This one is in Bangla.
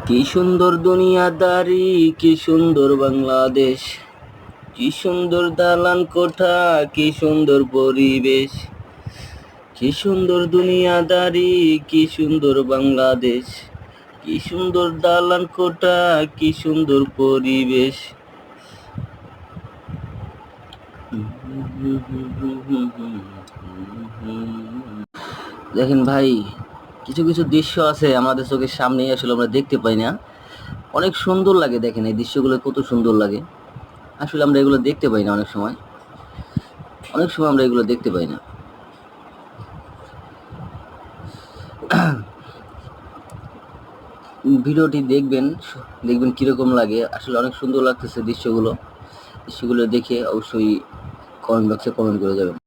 কি সুন্দর দুনিয়াদারি, কি সুন্দর বাংলাদেশ, কি সুন্দর দালান কোঠা, কি সুন্দর পরিবেশ। কি সুন্দর দুনিয়াদারি, কি সুন্দর বাংলাদেশ, কি সুন্দর দালান কোঠা, কি সুন্দর পরিবেশ। দেখেন ভাই, কিছু কিছু দৃশ্য আছে আমাদের চোখের সামনেই, আসলে আমরা দেখতে পাই না। অনেক সুন্দর লাগে, দেখেন এই দৃশ্যগুলো কত সুন্দর লাগে। আসলে আমরা এগুলো দেখতে পাই না, অনেক সময় আমরা এগুলো দেখতে পাই না। ভিডিওটি দেখবেন, দেখবেন কিরকম লাগে। আসলে অনেক সুন্দর লাগতেছে দৃশ্যগুলো দেখে অবশ্যই কমেন্ট বক্সে কমেন্ট করে যাবেন।